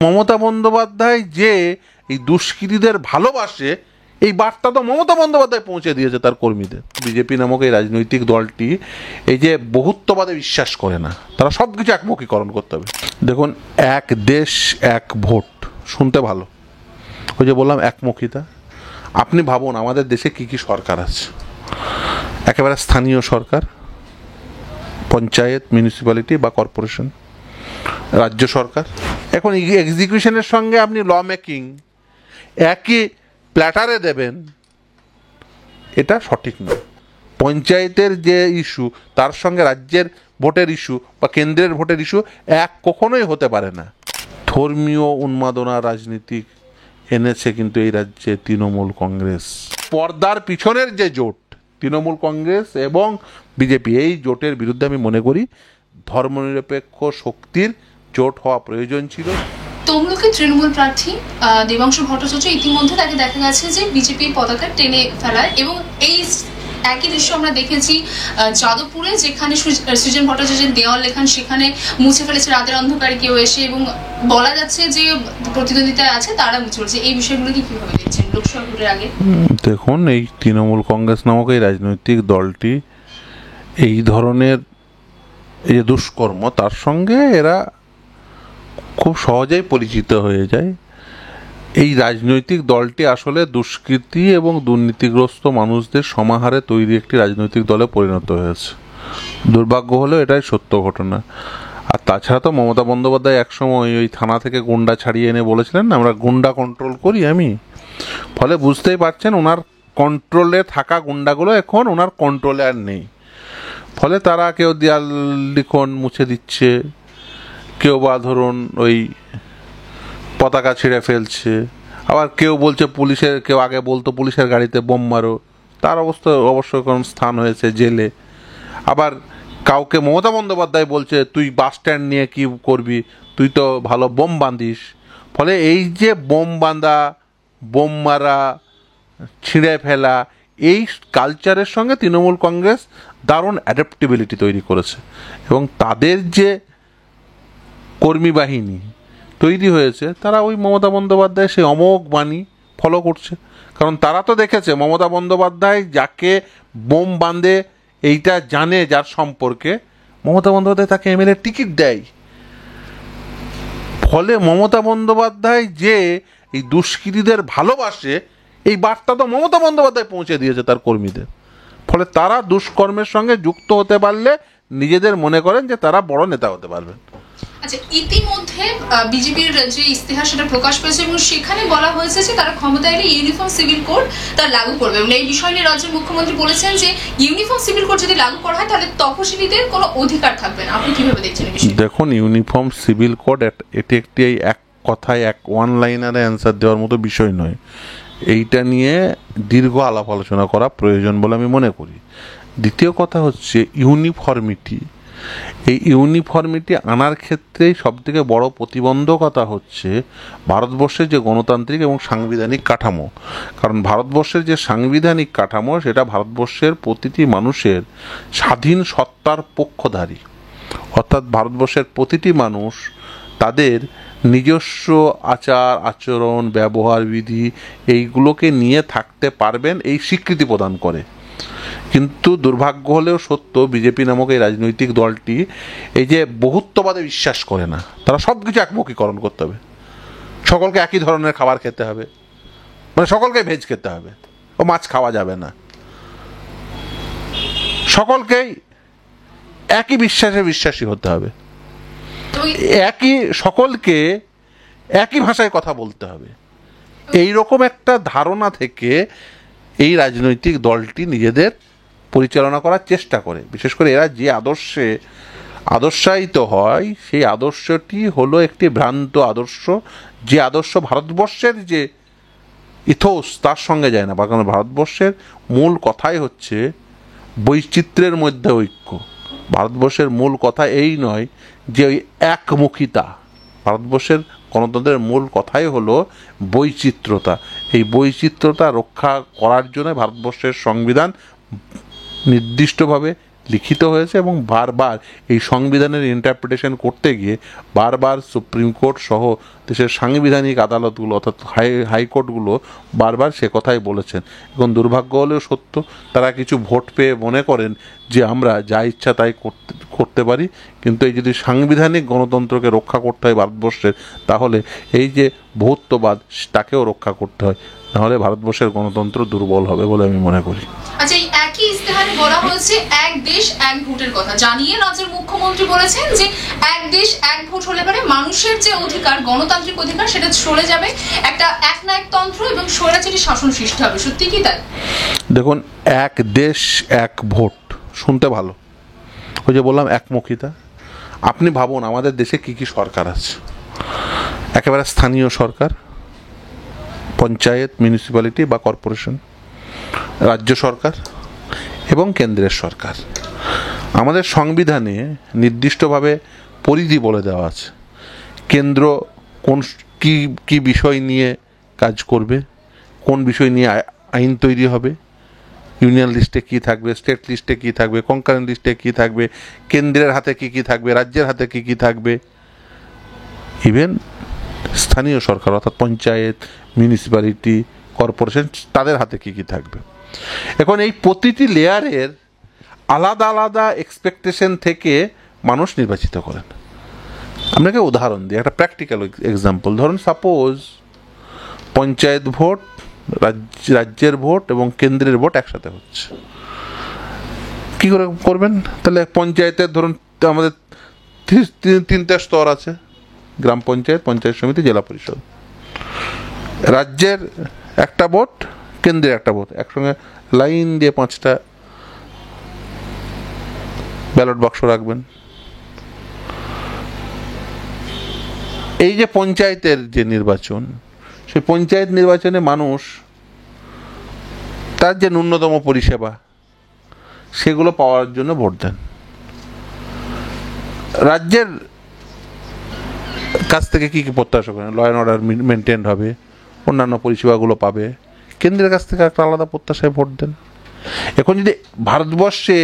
মমতা বন্দ্যোপাধ্যায় যে এই দুষ্কৃতীদের ভালোবাসে, এই বার্তা তো মমতা বন্দ্যোপাধ্যায় পৌঁছে দিয়েছে তার কর্মীদের। বিজেপি নামক এই রাজনৈতিক দলটি এই যে বহুত্ববাদে বিশ্বাস করে না, তারা সব কিছু একমুখীকরণ করতে হবে। দেখুন, এক দেশ এক ভোট শুনতে ভালো, ওই যে বললাম একমুখিতা। আপনি ভাবুন আমাদের দেশে কি কি সরকার আছে। একেবারে স্থানীয় সরকার, পঞ্চায়েত, মিউনিসিপ্যালিটি বা কর্পোরেশন, রাজ্য সরকার। এখন এক্সিকিউশনের সঙ্গে আপনি ল মেকিং একই প্ল্যাটারে দেবেন, এটা সঠিক নয়। পঞ্চায়েতের যে ইস্যু তার সঙ্গে রাজ্যের ভোটের ইস্যু বা কেন্দ্রের ভোটের ইস্যু এক কখনোই হতে পারে না। ধর্মীয় উন্মাদনা রাজনীতি এনেছে কিন্তু এই রাজ্যে তৃণমূল কংগ্রেস। পর্দার পিছনের যে জোট তৃণমূল কংগ্রেস এবং বিজেপি, এই জোটের বিরুদ্ধে আমি মনে করি ধর্মনিরপেক্ষ শক্তির জোট হওয়া প্রয়োজন ছিল। তমলুকের তৃণমূল প্রার্থী দেবাংশু ভট্টাচার্য ইতিমধ্যে তাকে দেখা গেছে যে বিজেপির পতাকা টেনে ফেলায়, এবং এই একই দৃশ্য আমরা দেখেছি যাদবপুরে, যেখানে সৃজন ভট্টাচার্যের দেওয়াল লেখান সেখানে মুছে ফেলেছে রাতের অন্ধকারে কেউ এসে, এবং বলা যাচ্ছে যে প্রতিদ্বন্দ্বিতায় আছে তারা মুছে ফেলেছে। এই বিষয়গুলো কি কিভাবে দেখছেন লোকসভা ভোটের আগে? দেখুন, এই তৃণমূল কংগ্রেস নামক এই রাজনৈতিক দলটি এই ধরনের এই যে দুষ্কর্ম, তার সঙ্গে এরা খুব সহজেই পরিচিত হয়ে যায়। এই রাজনৈতিক দলটি আসলে দুষ্কৃতী এবং দুর্নীতিগ্রস্ত মানুষদের সমাহারে তৈরি একটি রাজনৈতিক দলে পরিণত হয়েছে। দুর্ভাগ্য হলেও এটাই সত্য ঘটনা। আর তাছাড়া তো মমতা বন্দ্যোপাধ্যায় একসময় ওই থানা থেকে গুন্ডা ছাড়িয়ে এনে বলেছিলেন না, আমরা গুন্ডা কন্ট্রোল করি আমি। ফলে বুঝতেই পারছেন ওনার কন্ট্রোলে থাকা গুন্ডাগুলো এখন ওনার কন্ট্রোলে আর নেই। ফলে তারা কেউ দেয়াল লিখন মুছে দিচ্ছে, কেউ বা ধরুন ওই পতাকা ছিঁড়ে ফেলছে, আবার কেউ বলছে পুলিশের, কেউ আগে বলতো পুলিশের গাড়িতে বোম মারো, তার অবশ্য কোন স্থান হয়েছে জেলে। আবার কাউকে মমতা বন্দ্যোপাধ্যায় বলছে তুই বাস স্ট্যান্ড নিয়ে কি করবি, তুই তো ভালো বোম বাঁধিস। ফলে এই যে বোম বাঁধা, বোম মারা, ছিঁড়ে ফেলা, এই কালচারের সঙ্গে তৃণমূল কংগ্রেস দারুণ অ্যাডাপ্টেবিলিটি তৈরি করেছে, এবং তাদের যে কর্মী বাহিনী তৈরি হয়েছে তারা ওই মমতা বন্দ্যোপাধ্যায় সেই অমোঘ বাণী ফলো করছে। কারণ তারা তো দেখেছে মমতা বন্দ্যোপাধ্যায় যাকে বোম বাঁধে এইটা জানে, যার সম্পর্কে মমতা বন্দ্যোপাধ্যায় তাকে এমএলএ টিকিট দেয়। ফলে মমতা বন্দ্যোপাধ্যায় যে এই দুষ্কৃতীদের ভালোবাসে, এই বার্তা তো মমতা বন্দ্যোপাধ্যায় পৌঁছে দিয়েছে তার কর্মীদের। ফলে তারা দুষ্কর্মের সঙ্গে যুক্ত হতে পারলে নিজেদের মনে করেন যে তারা বড় নেতা হতে পারবেন। আচ্ছা, ইতিমধ্যে বিজেপির যে ইস্তেহার সেটা প্রকাশ পেয়েছে এবং সেখানে বলা হয়েছে যে তারা ক্ষমতায় এলে ইউনিফর্ম সিভিল কোড তা লাগু করবে, এবং এই বিষয় নিয়ে রাজ্যের মুখ্যমন্ত্রী বলেছেন যে ইউনিফর্ম সিভিল কোড যদি লাগু করা হয় তাহলে তফসিলিদের কোনো অধিকার থাকবে না। আপনি কিভাবে দেখছেন এই বিষয়? দেখুন, ইউনিফর্ম সিভিল কোড এটি একটি এক কথায় এক ওয়ান লাইনারে অ্যান্সার দেওয়ার মতো বিষয় নয়। এইটা নিয়ে দীর্ঘ আলাপ আলোচনা করা প্রয়োজন বলে আমি মনে করি। দ্বিতীয় কথা হচ্ছে ইউনিফর্মিটি। এই ইউনিফর্মিটি আনার ক্ষেত্রে সবথেকে বড় প্রতিবন্ধকতা হচ্ছে ভারতবর্ষের যে গণতান্ত্রিক এবং সাংবিধানিক কাঠামো। কারণ ভারতবর্ষের যে সাংবিধানিক কাঠামো সেটা ভারতবর্ষের প্রতিটি মানুষের স্বাধীন সত্তার পক্ষধারী, অর্থাৎ ভারতবর্ষের প্রতিটি মানুষ তাদের নিজস্ব আচার আচরণ, ব্যবহার বিধি এইগুলোকে নিয়ে থাকতে পারবেন, এই স্বীকৃতি প্রদান করে। কিন্তু দুর্ভাগ্য হলেও সত্য, বিজেপি নামক এই রাজনৈতিক দলটি এই যে বহুত্ববাদে বিশ্বাস করে না, তারা সব কিছু একমুখীকরণ করতে হবে। সকলকে একই ধরনের খাবার খেতে হবে, মানে সকলকে ভেজ খেতে হবে, ও মাছ খাওয়া যাবে না। সকলকেই একই বিশ্বাসী হতে হবে, সকলকে একই ভাষায় কথা বলতে হবে। এই রকম একটা ধারণা থেকে এই রাজনৈতিক দলটি নিজেদের পরিচালনা করার চেষ্টা করে। বিশেষ করে এরা যে আদর্শায়িত হয় সেই আদর্শটি হলো একটি ভ্রান্ত আদর্শ, যে আদর্শ ভারতবর্ষের যে ইথোস তার সঙ্গে যায় না। কারণ ভারতবর্ষের মূল কথাই হচ্ছে বৈচিত্র্যের মধ্যে ঐক্য। ভারতবর্ষের মূল কথা এই নয় যে ওই একমুখিতা। ভারতবর্ষের গণতন্ত্রের মূল কথাই হলো বৈচিত্র্যতা। এই বৈচিত্র্যতা রক্ষা করার জন্য ভারতবর্ষের সংবিধান নির্দিষ্টভাবে লিখিত হয়েছে এবং বারবার এই সংবিধানের ইন্টারপ্রিটেশন করতে গিয়ে বারবার সুপ্রিম কোর্ট সহ দেশের সাংবিধানিক আদালতগুলো অর্থাৎ হাইকোর্টগুলো বারবার সে কথাই বলেছেন। এখন দুর্ভাগ্য হলেও সত্য, তারা কিছু ভোট পেয়ে মনে করেন যে আমরা যা ইচ্ছা তাই করতে পারি, কিন্তু এই যদি সাংবিধানিক গণতন্ত্রকে রক্ষা করতে হয় ভারতবর্ষের, তাহলে এই যে বহুত্ববাদ তাকেও রক্ষা করতে হয়, নাহলে ভারতবর্ষের গণতন্ত্র দুর্বল হবে বলে আমি মনে করি। আচ্ছা, এই একই ইস্তেহারে বলা হয়েছে এক দেশ এক ভোটের কথা জানিয়ে রাজ্যের মুখ্যমন্ত্রী বলেছেন যে এক দেশ এক ভোট হলে পরে মানুষের যে অধিকার, গণতান্ত্রিক অধিকার, সেটা চলে যাবে, একটা একনায়কতন্ত্র এবং স্বৈরাচারী শাসন সৃষ্টি হবে। সত্যি কি তাই? দেখুন, এক দেশ এক ভোট শুনতে ভালো, ওই যে বললাম একমুখিতা। আপনি ভাবুন আমাদের দেশে কি কি সরকার আছে। একেবারে স্থানীয় সরকার, পঞ্চায়েত, মিউনিসিপ্যালিটি বা কর্পোরেশন, রাজ্য সরকার এবং কেন্দ্রের সরকার। আমাদের সংবিধানে নির্দিষ্টভাবে পরিধি বলে দেওয়া আছে, কেন্দ্র কোন কি বিষয় নিয়ে কাজ করবে, কোন বিষয় নিয়ে আইন তৈরি হবে, ইউনিয়ন লিস্টে কী থাকবে, স্টেট লিস্টে কী থাকবে, কনকারেন্ট লিস্টে কী থাকবে, কেন্দ্রের হাতে কী কী থাকবে, রাজ্যের হাতে কী কী থাকবে, ইভেন স্থানীয় সরকার অর্থাৎ পঞ্চায়েত, মিউনিসিপ্যালিটি, কর্পোরেশন, তাদের হাতে কী কী থাকবে। এখন এই প্রতিটি লেয়ারের আলাদা আলাদা এক্সপেকটেশন থেকে মানুষ নির্বাচিত করেন। আপনাকে উদাহরণ দিই, একটা প্র্যাকটিক্যাল এক্সাম্পল ধরুন, সাপোজ পঞ্চায়েত ভোট, রাজ্যের ভোট এবং কেন্দ্রের ভোট একসাথে হচ্ছে, কি করে করবেন? তাহলে পঞ্চায়েতের ধরুন আমাদের তিনটে স্তর আছে, গ্রাম পঞ্চায়েত, পঞ্চায়েত সমিতি, জেলা পরিষদ। রাজ্যের একটা ভোট, কেন্দ্রের একটা ভোট, একসঙ্গে লাইন দিয়ে 5টা ব্যালট বাক্স রাখবেন। এই যে পঞ্চায়েতের যে নির্বাচন, সেই পঞ্চায়েত নির্বাচনে মানুষ তার যে ন্যূনতম পরিষেবা সেগুলো পাওয়ার জন্য ভোট দেন। রাজ্যের কাছ থেকে কি কি প্রত্যাশা করেন? ল অ্যান্ড অর্ডার মেনটেন হবে, অন্যান্য পরিষেবাগুলো পাবে। কেন্দ্রের কাছ থেকে একটা আলাদা প্রত্যাশায় ভোট দেন। এখন যদি ভারতবর্ষে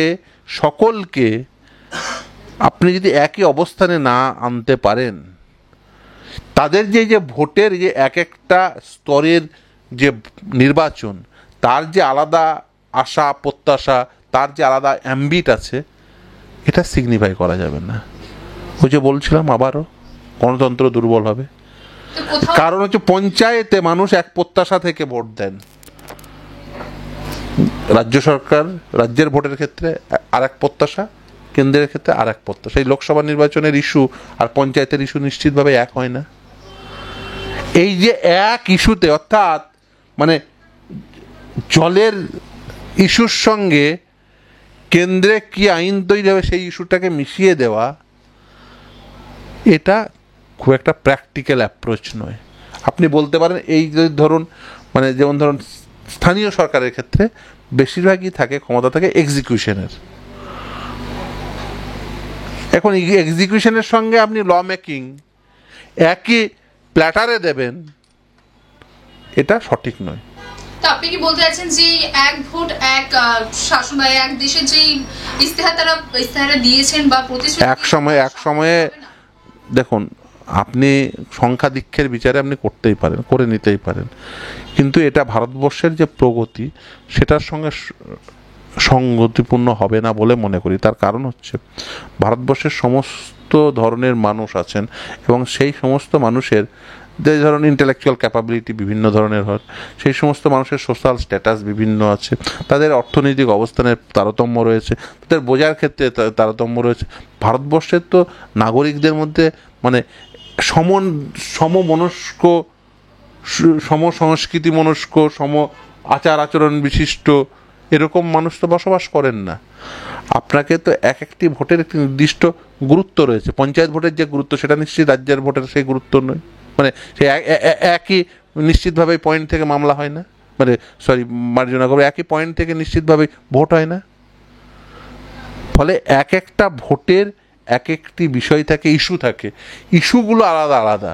সকলকে আপনি যদি একই অবস্থানে না আনতে পারেন, তাদের যে ভোটের যে এক একটা স্তরের যে নির্বাচন, তার যে আলাদা আশা প্রত্যাশা, তার যে আলাদা অ্যাম্বিট আছে, এটা সিগনিফাই করা যাবে না। ওই যে বলছিলাম আবারও, গণতন্ত্র দুর্বল হবে। কারণ হচ্ছে পঞ্চায়েতে মানুষ এক প্রত্যাশা থেকে ভোট দেন, রাজ্য সরকার রাজ্যের ভোটের ক্ষেত্রে আর এক প্রত্যাশা, কেন্দ্রের ক্ষেত্রে আর এক প্রত্যাশা। এই লোকসভা নির্বাচনের ইস্যু আর পঞ্চায়েতের ইস্যু নিশ্চিতভাবে এক হয় না। এই যে এক ইস্যুতে, অর্থাৎ মানে জলের ইস্যুর সঙ্গে কেন্দ্রে কি আইন তৈরি হবে সেই ইস্যুটাকে মিশিয়ে দেওয়া, এটা খুব একটা প্র্যাকটিক্যাল অ্যাপ্রোচ নয়। আপনি বলতে পারেন এই যদি ধরুন, মানে যেমন ধরুন স্থানীয় সরকারের ক্ষেত্রে বেশিরভাগই থাকে, ক্ষমতা থাকে এক্সিকিউশনের। এখন এক্সিকিউশনের সঙ্গে আপনি ল মেকিং একই প্ল্যাটারে দেবেন, এটা সঠিক নয়। আপনি কি বলতে চাচ্ছেন যে এক ভোট এক শাসন, এক দেশের যে ইস্তেহার দিয়েছেন বা প্রতিশ্রুতি, এক সময়ে দেখুন, আপনি সংখ্যাধিক্যের বিচারে আপনি করতেই পারেন, করে নিতেই পারেন, কিন্তু এটা ভারতবর্ষের যে প্রগতি সেটার সঙ্গে সঙ্গতিপূর্ণ হবে না বলে মনে করি। তার কারণ হচ্ছে ভারতবর্ষের সমস্ত ধরনের মানুষ আছেন এবং সেই সমস্ত মানুষের যে ধরনের ইন্টেলেকচুয়াল ক্যাপাবিলিটি বিভিন্ন ধরনের হয়, সেই সমস্ত মানুষের সোশ্যাল স্ট্যাটাস বিভিন্ন আছে, তাদের অর্থনৈতিক অবস্থানের তারতম্য রয়েছে, তাদের বোঝার ক্ষেত্রে তারতম্য রয়েছে। ভারতবর্ষের তো নাগরিকদের মধ্যে মানে সমমনস্ক, সমসংস্কৃতি মনস্ক, সম আচার আচরণ বিশিষ্ট এরকম মানুষ তো বসবাস করেন না। আপনাকে তো এক একটি ভোটের একটি নির্দিষ্ট গুরুত্ব রয়েছে। পঞ্চায়েত ভোটের যে গুরুত্ব সেটা নিশ্চিত রাজ্যের ভোটের সেই গুরুত্ব নয়। মানে সে একই নিশ্চিতভাবে পয়েন্ট থেকে মামলা হয় না, মানে মার্জনা করবে, একই পয়েন্ট থেকে নিশ্চিতভাবে ভোট হয় না। ফলে এক একটা ভোটের এক একটি বিষয় থাকে, ইস্যু থাকে, ইস্যুগুলো আলাদা আলাদা।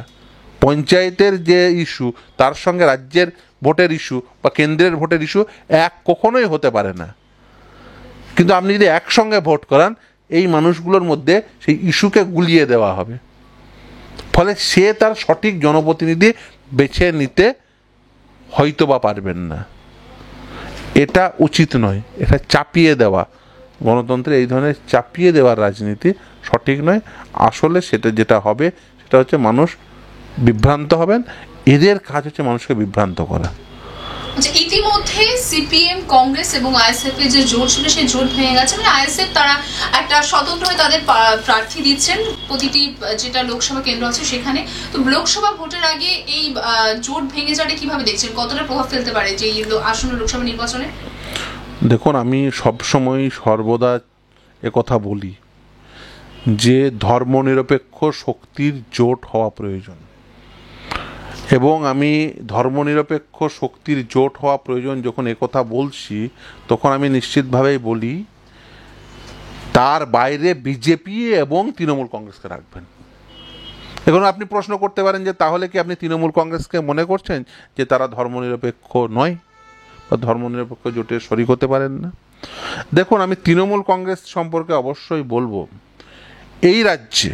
পঞ্চায়েতের যে ইস্যু তার সঙ্গে রাজ্যের ভোটের ইস্যু বা কেন্দ্রের ভোটের ইস্যু এক কখনোই হতে পারে না। কিন্তু আপনি যদি একসঙ্গে ভোট করান, এই মানুষগুলোর মধ্যে সেই ইস্যুকে গুলিয়ে দেওয়া হবে, ফলে সে তার সঠিক জনপ্রতিনিধি বেছে নিতে হয়তো বা পারবেন না। এটা উচিত নয়, এটা চাপিয়ে দেওয়া, গণতন্ত্রে এই ধরনের চাপিয়ে দেওয়ার রাজনীতি সঠিক নয়। আসলে সেটা যেটা হবে সেটা হচ্ছে মানুষ বিভ্রান্ত হবেন। এদের কাজ হচ্ছে মানুষকে বিভ্রান্ত করা। ইতিমধ্যে সিপিএম, কংগ্রেস এবং আইএসএফ এর যে জোট ছিল সেই জোট ভেঙে গেছে। মানে আইএসএফ তারা একটা স্বতন্ত্র হয়ে তাদের প্রার্থী দিচ্ছেন প্রতিটি যেটা লোকসভা কেন্দ্র আছে সেখানে। তো লোকসভা ভোটের আগে এই জোট ভেঙে যাওয়াটা কিভাবে দেখছেন, কতটা প্রভাব ফেলতে পারে যে আসন্ন লোকসভা নির্বাচনে? দেখুন, আমি সবসময় সর্বদা একথা বলি যে ধর্মনিরপেক্ষ শক্তির জোট হওয়া প্রয়োজন, এবং আমি ধর্মনিরপেক্ষ শক্তির জোট হওয়া প্রয়োজন যখন একথা বলছি, তখন আমি নিশ্চিতভাবেই বলি তার বাইরে বিজেপি এবং তৃণমূল কংগ্রেসকে রাখবেন। এখন আপনি প্রশ্ন করতে পারেন যে তাহলে কি আপনি তৃণমূল কংগ্রেসকে মনে করছেন যে তারা ধর্মনিরপেক্ষ নয় বা ধর্মনিরপেক্ষ জোটে শরিক হতে পারেন না? দেখুন, আমি তৃণমূল কংগ্রেস সম্পর্কে অবশ্যই বলবো, এই রাজ্যে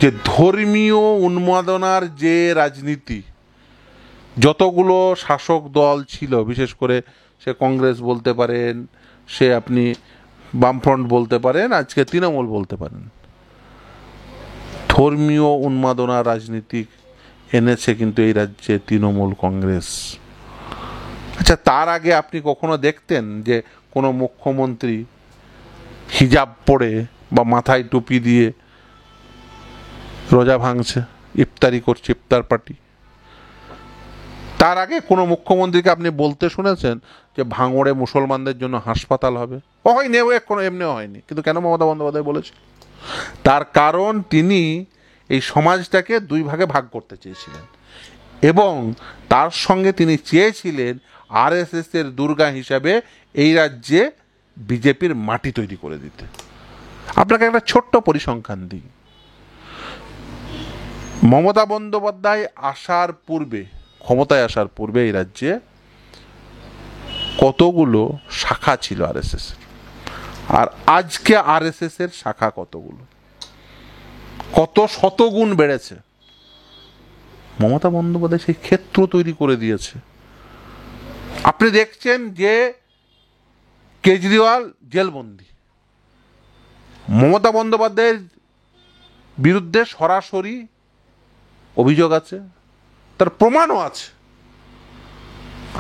যে ধর্মীয় উন্মাদনার যে রাজনীতি যতগুলো শাসক দল ছিল, বিশেষ করে সে কংগ্রেস বলতে পারেন, সে আপনি বামফ্রন্ট বলতে পারেন, আজকে তৃণমূল বলতে পারেন, ধর্মীয় উন্মাদনা রাজনীতি এনেছে কিন্তু এই রাজ্যে তৃণমূল কংগ্রেস। আচ্ছা, তার আগে আপনি কখনো দেখতেন যে কোনো মুখ্যমন্ত্রী হিজাব পরে বা মাথায় টুপি দিয়ে রোজা ভাঙছে, ইফতারি করছে, ইফতার পার্টি? তার আগে কোনো মুখ্যমন্ত্রীকে আপনি বলতে শুনেছেন যে ভাঙড়ে মুসলমানদের জন্য হাসপাতাল হবে? হয়নি, কোনো এমনিও হয়নি। কিন্তু কেন মমতা বন্দ্যোপাধ্যায় বলেছে? তার কারণ তিনি এই সমাজটাকে দুই ভাগে ভাগ করতে চেয়েছিলেন, এবং তার সঙ্গে তিনি চেয়েছিলেন আরএসএস এর দুর্গা হিসাবে এই রাজ্যে বিজেপির মাটি তৈরি করে দিতে। আপনাকে একটা ছোট্ট পরিসংখ্যান দিই। মমতা বন্দ্যোপাধ্যায় আসার পূর্বে, ক্ষমতায় আসার পূর্বে এই রাজ্যে কতগুলো শাখা ছিল আরএসএস এর, আর আজকে আরএসএস এর শাখা কতগুলো, কত শতগুণ বেড়েছে। মমতা বন্দ্যোপাধ্যায় সেই ক্ষেত্র তৈরি করে দিয়েছে। আপনি দেখছেন যে কেজরিওয়াল জেলবন্দি, মমতা বন্দ্যোপাধ্যায়ের বিরুদ্ধে সরাসরি অভিযোগ আছে, তার প্রমাণও আছে,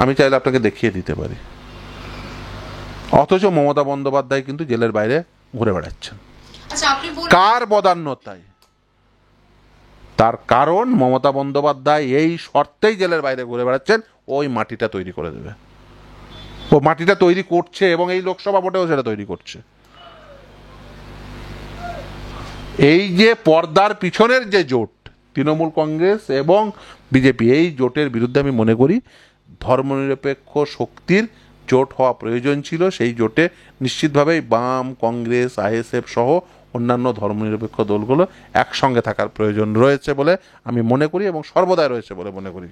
আমি চাইলে আপনাকে দেখিয়ে দিতে পারি। অথচ মমতা বন্দ্যোপাধ্যায় কিন্তু জেলের বাইরে ঘুরে বেড়াচ্ছেন। কার বদান্যতায়? তার কারণ মমতা বন্দ্যোপাধ্যায় এই শর্তেই জেলের বাইরে ঘুরে বেড়াচ্ছেন, ওই মাটিটা তৈরি করে দেবে। ও মাটিটা তৈরি করছে, এবং এই লোকসভা ভোটেও সেটা তৈরি করছে। এই যে পর্দার পিছনের যে জোট, তৃণমূল কংগ্রেস এবং বিজেপি, এই জোটের বিরুদ্ধে আমি মনে করি ধর্মনিরপেক্ষ শক্তির জোট হওয়া প্রয়োজন ছিল। সেই জোটে নিশ্চিতভাবেই বাম, কংগ্রেস, আইএসএফ সহ অন্যান্য ধর্মনিরপেক্ষ দলগুলো একসঙ্গে থাকার প্রয়োজন রয়েছে বলে আমি মনে করি, এবং সর্বদাই রয়েছে বলে মনে করি।